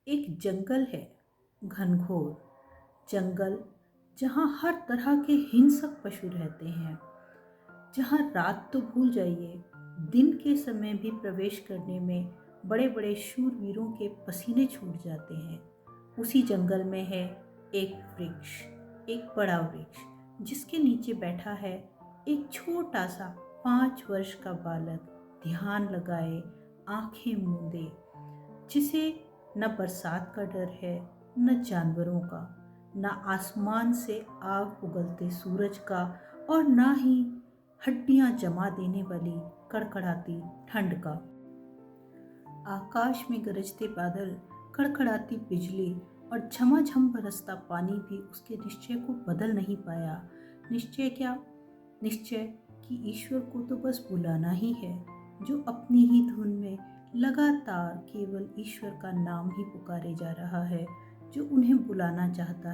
एक जंगल है, घनघोर जंगल, जहाँ हर तरह के हिंसक पशु रहते हैं, जहाँ रात तो भूल जाइए, दिन के समय भी प्रवेश करने में बड़े बड़े शूरवीरों के पसीने छूट जाते हैं। उसी जंगल में है एक वृक्ष, एक बड़ा वृक्ष, जिसके नीचे बैठा है एक छोटा सा 5 वर्ष का बालक, ध्यान लगाए, आंखें मूंदे, जिसे न बरसात का डर है, न जानवरों का, न आसमान से आग उगलते सूरज का, और न ही हड्डियां जमा देने वाली कड़कड़ाती ठंड का। आकाश में गरजते बादल, कड़कड़ाती बिजली और झमाझम बरसता पानी भी उसके निश्चय को बदल नहीं पाया। निश्चय क्या? निश्चय कि ईश्वर को तो बस बुलाना ही है, जो अपनी ही धुन में लगातार केवल ईश्वर का नाम ही पुकारे जा रहा है, जो उन्हें बुलाना चाहता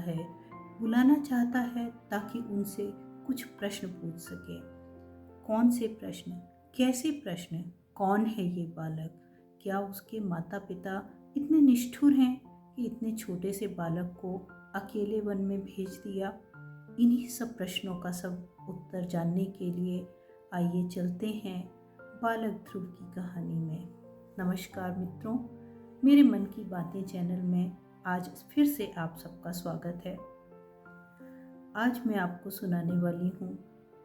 है ताकि उनसे कुछ प्रश्न पूछ सके। कौन से प्रश्न? कैसे प्रश्न? कौन है ये बालक? क्या उसके माता पिता इतने निष्ठुर हैं कि इतने छोटे से बालक को अकेले वन में भेज दिया? इन्हीं सब प्रश्नों का सब उत्तर जानने के लिए आइए चलते हैं बालक ध्रुव की कहानी में। नमस्कार मित्रों, मेरे मन की बातें चैनल में आज फिर से आप सबका स्वागत है। आज मैं आपको सुनाने वाली हूँ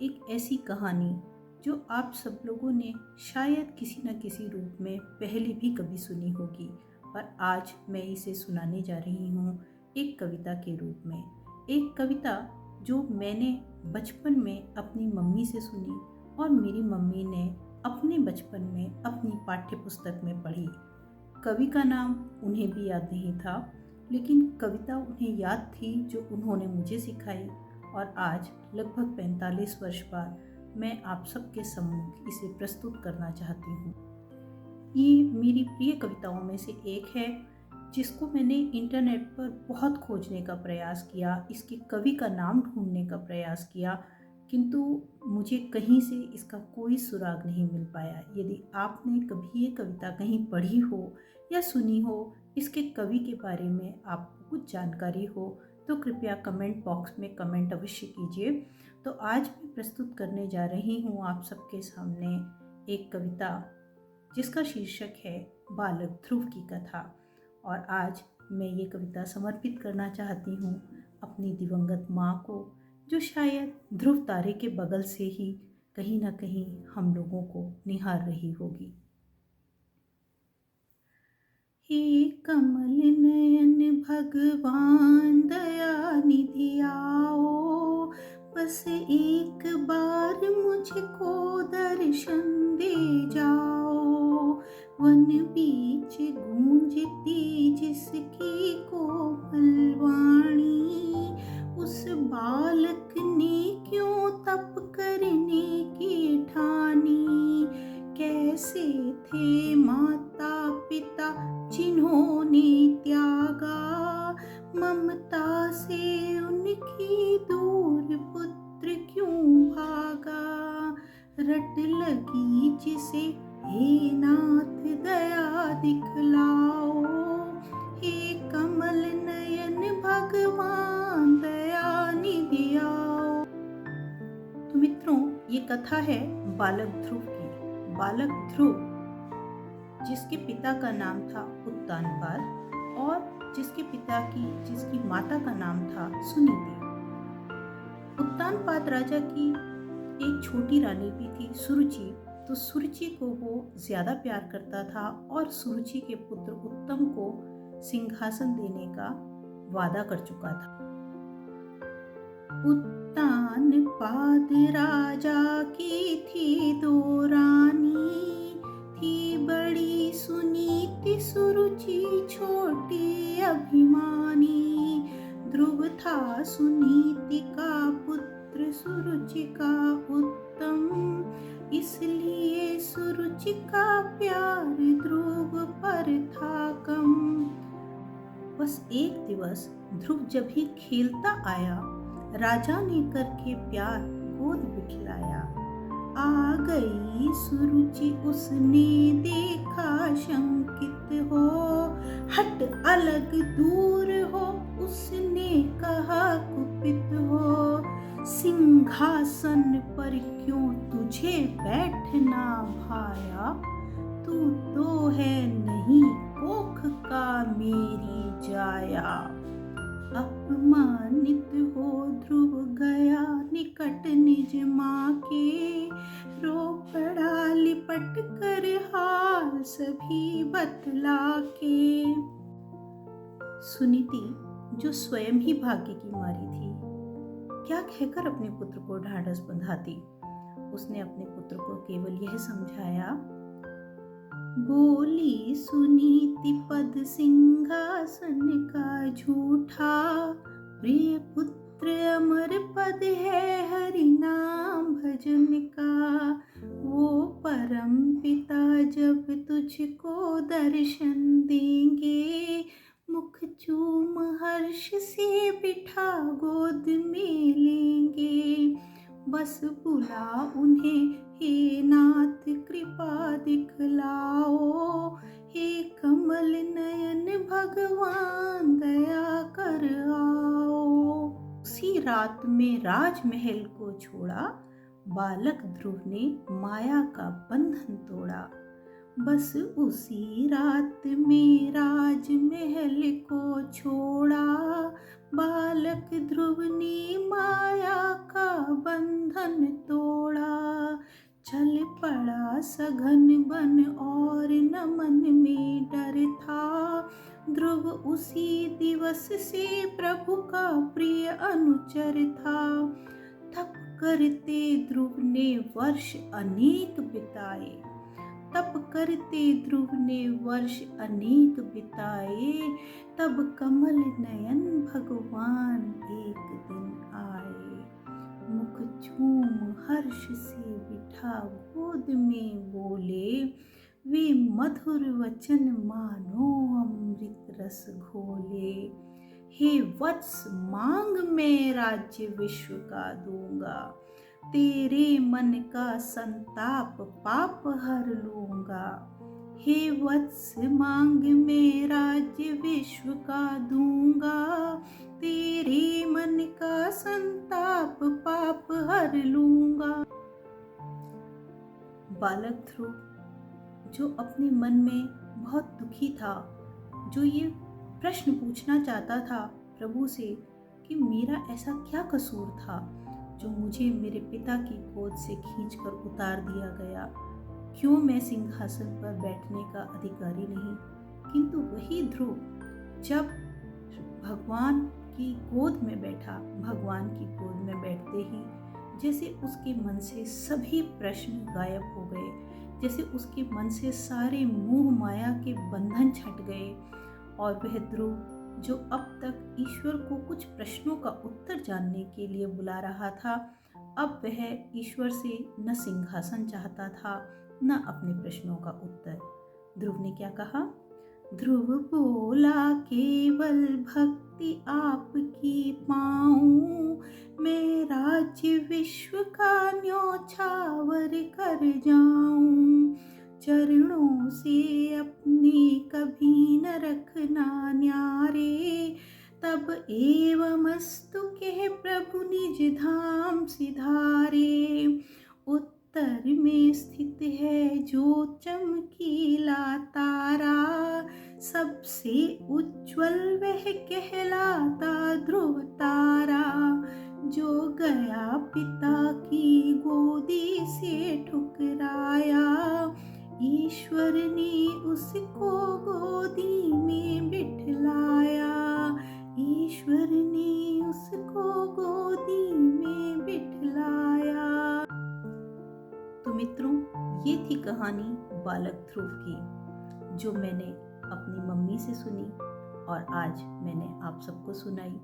एक ऐसी कहानी जो आप सब लोगों ने शायद किसी न किसी रूप में पहले भी कभी सुनी होगी, पर आज मैं इसे सुनाने जा रही हूँ एक कविता के रूप में। एक कविता जो मैंने बचपन में अपनी मम्मी से सुनी और मेरी मम्मी ने अपने बचपन में अपनी पाठ्य पुस्तक में पढ़ी। कवि का नाम उन्हें भी याद नहीं था, लेकिन कविता उन्हें याद थी जो उन्होंने मुझे सिखाई, और आज लगभग 45 वर्ष बाद मैं आप सबके सम्मुख इसे प्रस्तुत करना चाहती हूँ। ये मेरी प्रिय कविताओं में से एक है, जिसको मैंने इंटरनेट पर बहुत खोजने का प्रयास किया, इसके कवि का नाम ढूंढने का प्रयास किया, किंतु मुझे कहीं से इसका कोई सुराग नहीं मिल पाया। यदि आपने कभी ये कविता कहीं पढ़ी हो या सुनी हो, इसके कवि के बारे में आपको कुछ जानकारी हो, तो कृपया कमेंट बॉक्स में कमेंट अवश्य कीजिए। तो आज मैं प्रस्तुत करने जा रही हूँ आप सबके सामने एक कविता जिसका शीर्षक है बालक ध्रुव की कथा। और आज मैं ये कविता समर्पित करना चाहती हूँ अपनी दिवंगत माँ को, जो शायद ध्रुव तारे के बगल से ही कहीं ना कहीं हम लोगों को निहार रही होगी। हे कमल नयन भगवान दया निधि आओ, बस एक बार मुझको दर्शन दे जाओ। वन बीच गूंजती जिसकी कोमल वाणी, उस बालक ने क्यों तप करने की ठानी। कैसे थे माता पिता जिन्होंने त्यागा, ममता से उनकी दूर पुत्र क्यों भागा। रट लगी जिसे हे नाथ दया दिखलाओ, हे कमल नयन भगवान दया निधि आओ। तो मित्रों, ये कथा है बालक ध्रुव की। बालक ध्रुव, जिसके पिता का नाम था उत्तानपाद और जिसकी माता का नाम था सुनीति। उत्तानपाद राजा की एक छोटी रानी भी थी, सुरुचि। तो सुरुचि को वो ज्यादा प्यार करता था और सुरुचि के पुत्र उत्तम को सिंहासन देने का वादा कर चुका था। उत्तानपाद राजा की थी 2 रानी, थी बड़ी सुनीति, सुरुचि छोटी अभिमानी। ध्रुव था सुनीति का पुत्र, सुरुचि का उत्तम, इसलिए सुरुचि का प्यार ध्रुव पर था कम। बस एक दिवस ध्रुव जब ही खेलता आया, राजा ने करके प्यार गोद बिठलाया। आ गई सुरुचि, उसने देखा शंख पुलकित हो, हट अलग दूर हो, उसने कहा कुपित हो। सिंहासन पर क्यों तुझे बैठना भाया, तू तो है नहीं कोख का मेरी जाया। अपमानित हो ध्रुव गया निकट निज माँ के, रो पड़ा लिपट कर हाल सभी बतला के। सुनीति, जो स्वयं ही भाग्य की मारी थी, क्या कहकर अपने पुत्र को ढाढ़स बंधाती। उसने अपने पुत्र को केवल यह समझाया, बोली सुनीति पद सिंहासन का झूठा, प्रिय पुत्र अमर पद है हरि नाम भजन का। वो परम पिता जब तुझको दर्शन देंगे, मुख चूम हर्ष से बिठा गोद में लेंगे। बस बुला उन्हें हे नाथ कृपा दिखलाओ, हे कमल नयन भगवान दया कर आओ। उसी रात में राजमहल को छोड़ा, बालक ध्रुव ने माया का बंधन तोड़ा। बस उसी रात में राजमहल को छोड़ा, बालक ध्रुव ने माया का बंधन तोड़ा। चल पड़ा सघन बन और न मन में डर था, ध्रुव उसी दिवस से प्रभु का प्रिय अनुचर था। तप करते ध्रुव ने वर्ष अनेक बिताए, तप करते ध्रुव ने वर्ष अनेक बिताए। तब कमल नयन भगवान एक दिन आए, मुख चूम हर्ष से बिठा गोद में बोले, वे मधुर वचन मानो अमृत रस घोले। हे वत्स मांग मैं राज्य विश्व का दूंगा, तेरे मन का संताप पाप हर लूंगा। हे वत्स मांग मैं राज्य विश्व का दूंगा, तेरे मन का संताप पाप हर लूंगा। बालक ध्रुव, जो अपने मन में बहुत दुखी था, जो ये प्रश्न पूछना चाहता था प्रभु से कि मेरा ऐसा क्या कसूर था जो मुझे मेरे पिता की गोद से खींचकर उतार दिया गया, क्यों मैं सिंहासन पर बैठने का अधिकारी नहीं। किंतु वही ध्रुव जब भगवान की गोद में बैठा, भगवान की गोद में बैठते ही जैसे उसके मन से सभी प्रश्न गायब हो गए, जैसे उसके मन से सारे मोह माया के बंधन छट गए। और वह ध्रुव जो अब तक ईश्वर को कुछ प्रश्नों का उत्तर जानने के लिए बुला रहा था, अब वह ईश्वर से न सिंहासन चाहता था न अपने प्रश्नों का उत्तर। ध्रुव ने क्या कहा? ध्रुव बोला केवल भक्ति आपकी पाऊं, मैं राज्य विश्व का न्योछावर कर जाऊं। चरणों से अपने कभी न रखना न्यारे, तब एवमस्तु कह प्रभु निज धाम सिधारे। उत्तर में स्थित है जो चमकीला तारा, सबसे उज्ज्वल वह कहलाता ध्रुव तारा। जो गया पिता की गोदी से ठुकराया, ईश्वर ने उसको गोदी में बिठलाया, ईश्वर ने उसको गोदी में बिठलाया। तो मित्रों, ये थी कहानी बालक ध्रुव की, जो मैंने अपनी मम्मी से सुनी और आज मैंने आप सबको सुनाई।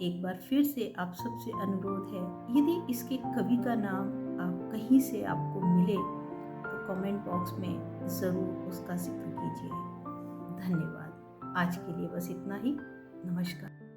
एक बार फिर से आप सबसे अनुरोध है, यदि इसके कवि का नाम आप कहीं से आपको मिले तो कमेंट बॉक्स में ज़रूर उसका जिक्र कीजिए। धन्यवाद। आज के लिए बस इतना ही। नमस्कार।